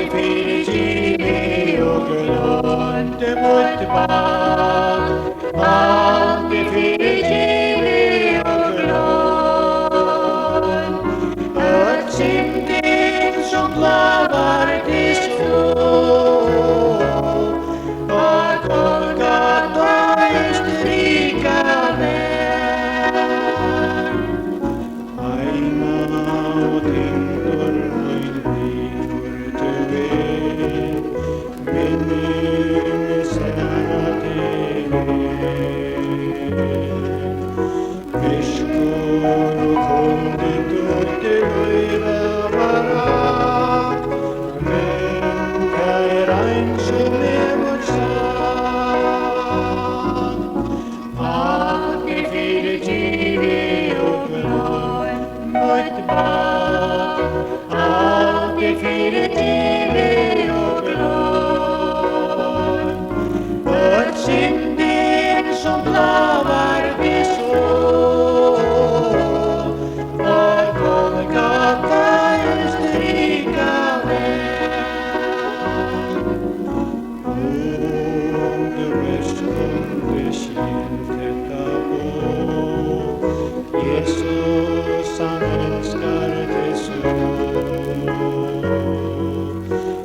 Alltid fyrirgefið og glöndum út bak. Alltid fyrirgefið og glönd. Öll syndin som lavar til skjól. Og Golgatha Østerrika venn. Æma og tindur nøyðvíkur til við. Minnum særa til við. Fiskur og kundi dötti rauða var að. Menga eins og vefur sann. Alltid fyrirgefið og glönd út bak. Alltid fyrirgefið og glönd. Öll syndin som lavar við sól. Og Golgatha Østerrika venn. Underverkskundi sér þetta bók. Jesus hann elskar þig svo.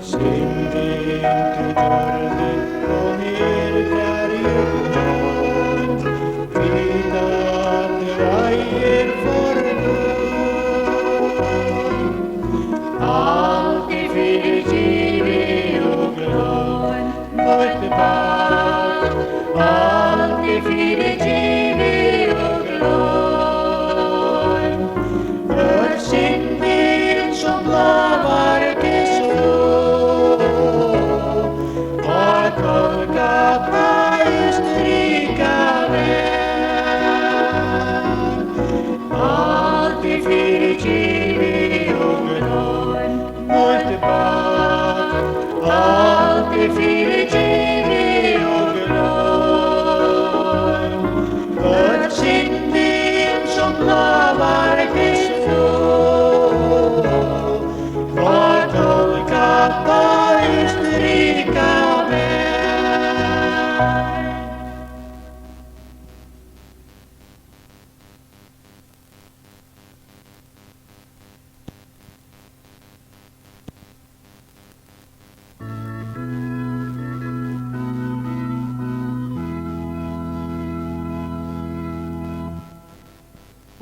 Syndin til jörðin og niður hverju glönd. Víða þig ægir forðum. Alltid fyrirgefið og glönd út bak. Alltid fyrirgefið og glönd. Öll syndin som lavar til skjól. Og Golgatha Østerrika venn. Alltid fyrirgefið og glönd út bak. Alltid fyrirgefið og glönd. Öll syndin som lavar til skjól. Og Golgatha Østerrika venn.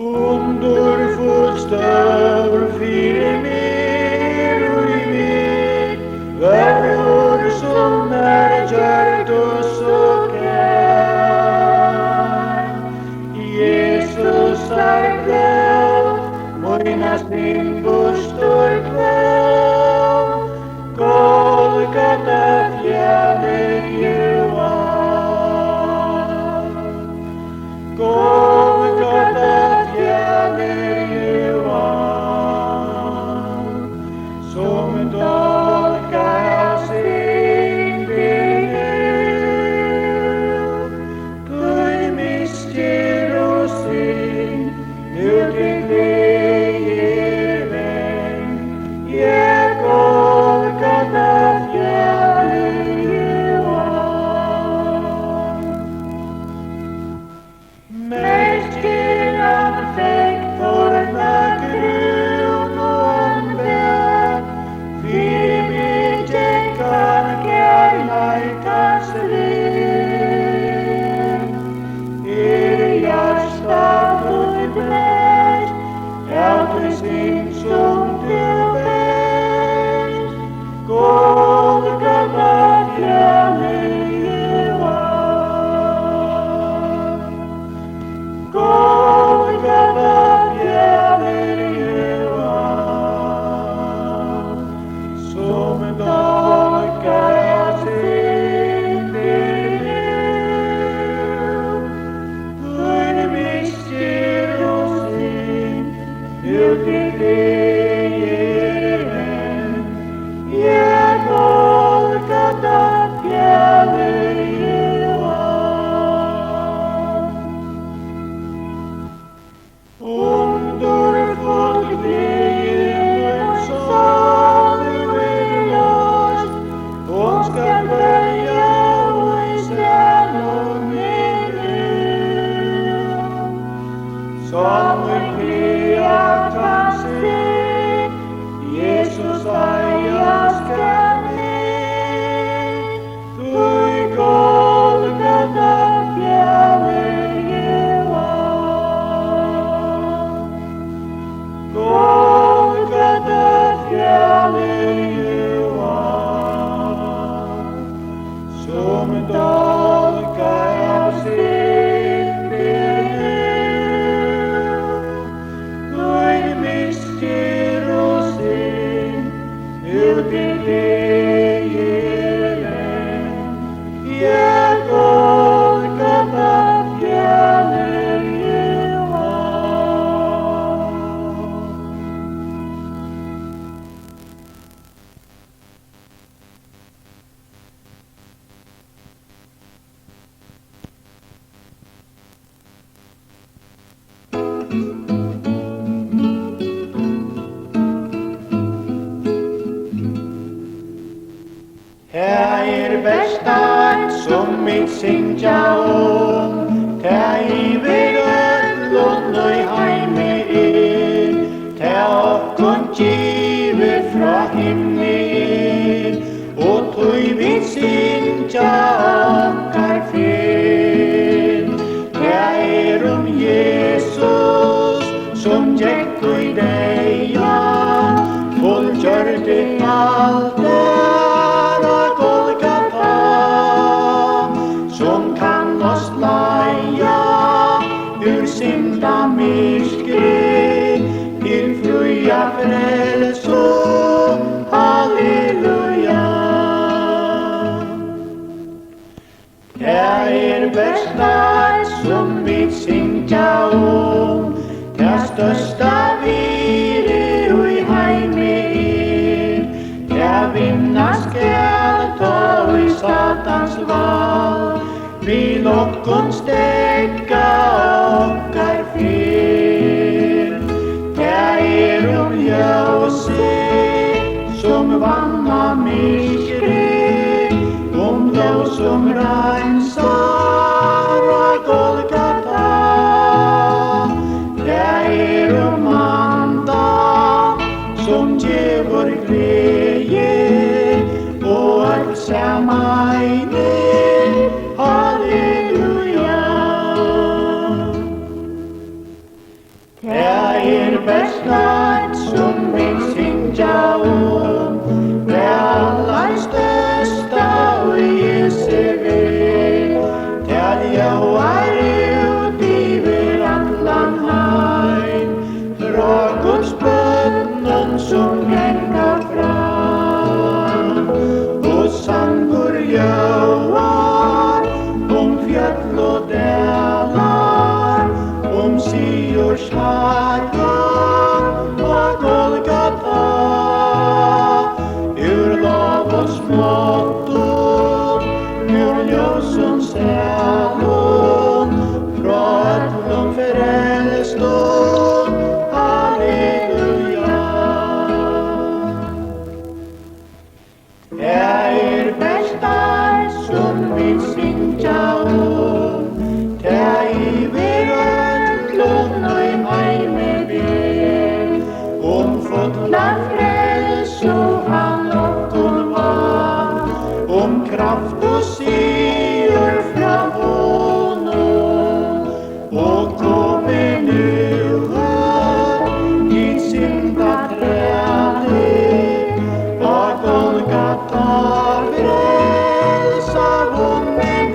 Underfull stafur fyrir mér og í mér. Verður som gjört og svo kær. Jesus sagði mínast þín bustur kvæm. Golgatha fjalir ég var. Golgatha fjalir ég var. som kviat han sig, Jesus eia skal inn. Tui Golgatha fjalir Golgatha fjalir som dolka av sin Tui mistir og sin ut I legelen. Golgatha fjalir Besta som mitt syngja ta yver öllun og heimi ta okkun givet fra himni og tui vi syngja okkar fyr. Ta Jesus som gekk ui deia, fullgjørte alt synda myrskri til fruja frelso. Halleluja. Det besta som vi syngja det størsta viri ui heimi det vinna skal ta ui satans val. Vi lokkun stekka okkar fyr. Det ljósi som vanna myrkri, blóð som reinsar á Golgatha. Det andan som gefur gleði og öll samæni. Halleluja. Det besta som vi syngja det allar størsta og Jesu vil. Det ljóar ut yver allan heim, fra Guds bønnen som genga fram, og sangur ljóar fjöll og delar, Sigurds harpa og Golgatha. Ur lov og småttum, ur ljósum selum, fra öllum frelstum. Halleluja. Det besta som vi syngja det yver öllun og heimi vil. Fulla frelsu han okkun var, kraft og sigur fra honum, og komi nu I synda træði, og Golgatha frelsa vunnen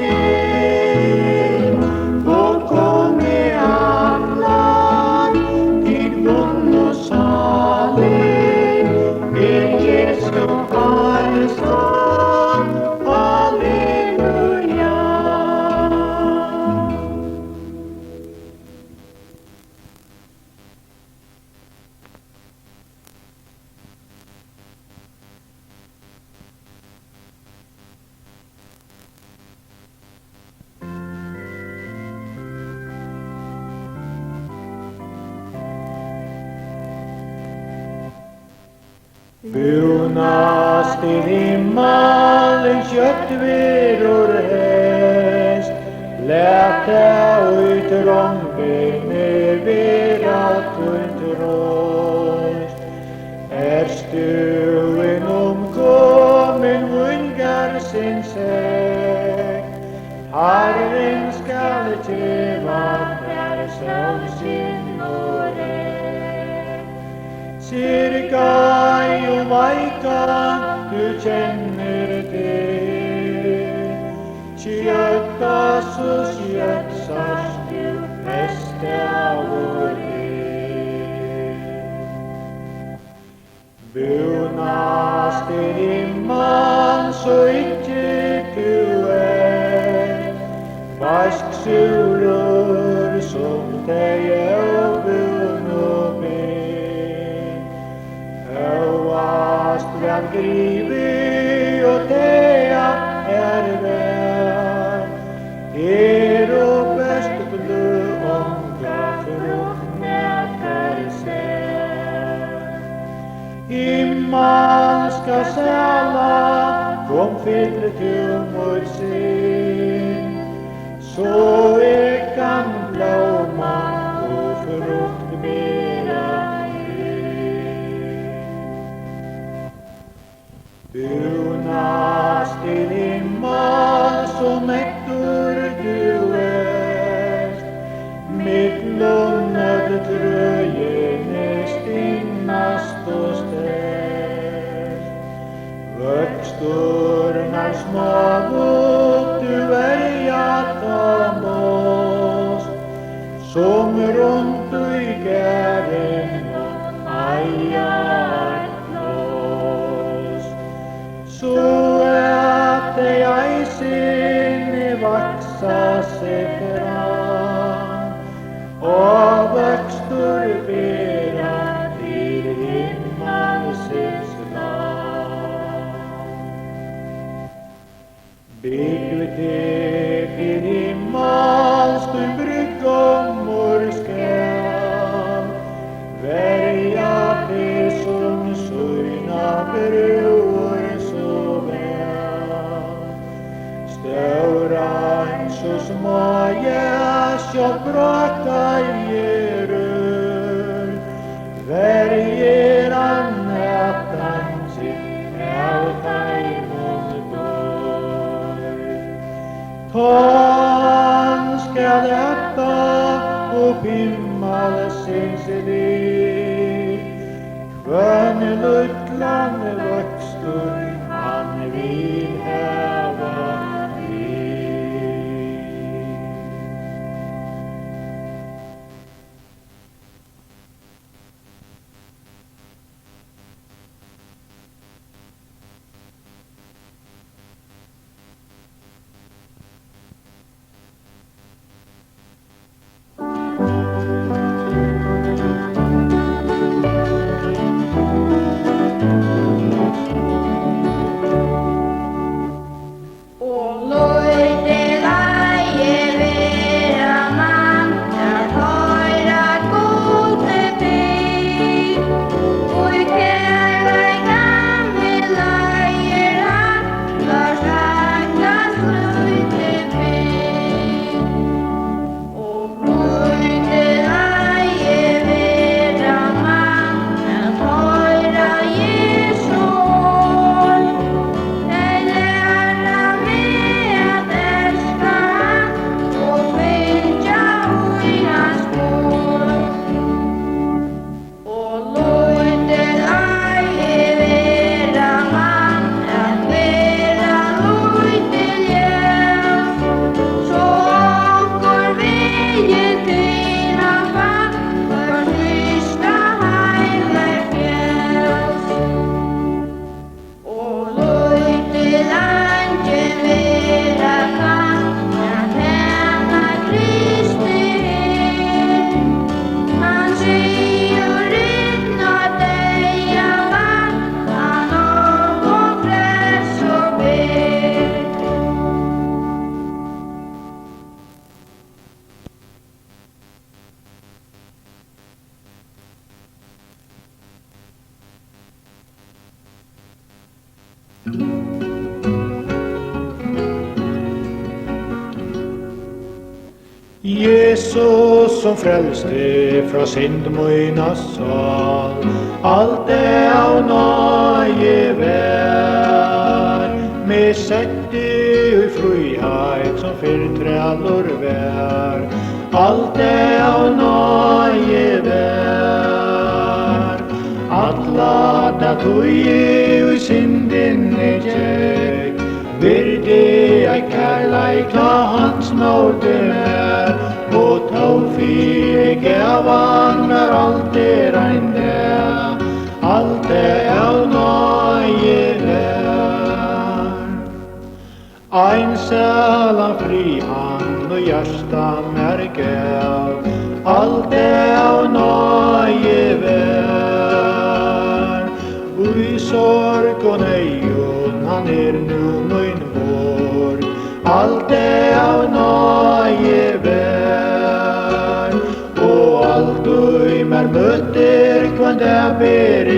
og komi allar til bunn og salig, Jesu farstad. Halleluja. Búnast himmals kjött virur hest, Leta ut rombene vera tröst. Stuen komin vungar sin seg. Herren skal tjeva per sin og rett. Cirka og veika du kjenner det. Kjøtta så kjøtsars du beste av Búnast himmals ikke du vasksulur som deg bun og ben. Høvast vel grivi og dea vel. Og best blu omga fruktnækar Himmals skal sæla, kom fylle til mot sin. Så kan blomma og frukt bæra Búnast himmals og mektur du mittlum öll tröginni stinnast og sterk. Vöxturnar smátt du jata most, som runt i gären och ajar loss. Så att de eisen vaxa sig fram, og vöxtur bera til himmalsins land. Bygg til himmals du bryggomor skall, verja det som søgna bror så vel. Stauran så små sjå bråka gerur, verger annatan sitt av taimon dår. Tan skal etta og himmalsins liv, kvön luttlan vöxtur han vil heva Jesus som frelste fra synd mina sal, alt av nåde vær, med sette i frihet som fyrtrellor vær, alt av nåde vær, at lata tog i synden i kjekk, Virdi ei kærleik ta hans nåde mer, og tog fyrir gavan alltid regne, alt av nåde vær. Ein sælan fri han og hjärsta gav, alt av nåde vær. Ui sorg og nøyon han nu min vår, alt av nåde vær. Og alt ui mer møter kvann det ber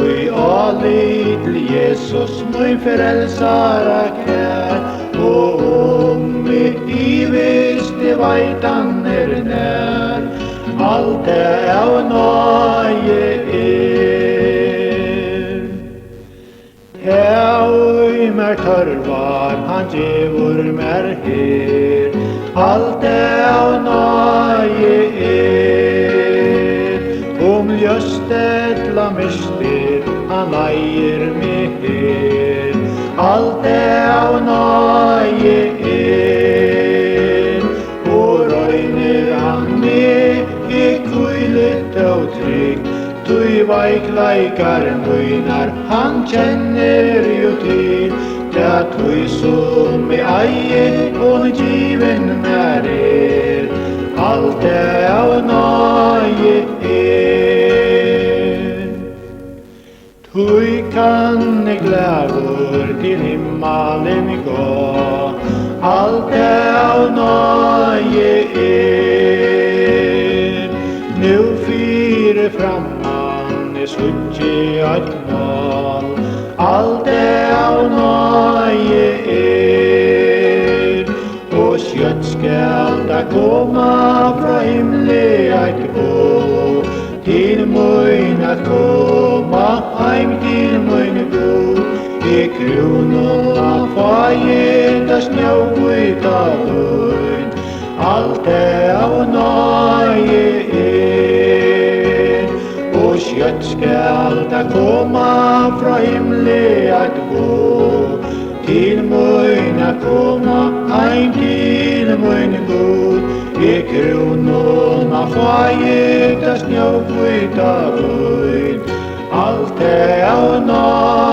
ui lítil Jesus min frelsara kær. Og mitt visste veit han nær, alt av nåde Oi mer tørvar han gjevur mer her, alt av nåde ljøstetla mistir han leier meg her, alt av nåde og røyner han meg i kuilet og trygg. Tui veikleikar munar han kjenner jo til, det tui som I eie og given mer alt av nåde Tui kan eg glæður til himmalen gå, alt av nåde nu fyre fram Suttje at mål, alt av nåde og skjøtt skal da komma fra himmelen at gå, til mun at komma heim til mun god, I kronona faget av snøvut av løgn, alt av nåde Skjøtt skal da komma fra himmelen at gå, til mun at komma heim til mun god, I kronona faget av snøvut av løgn, alt av nåde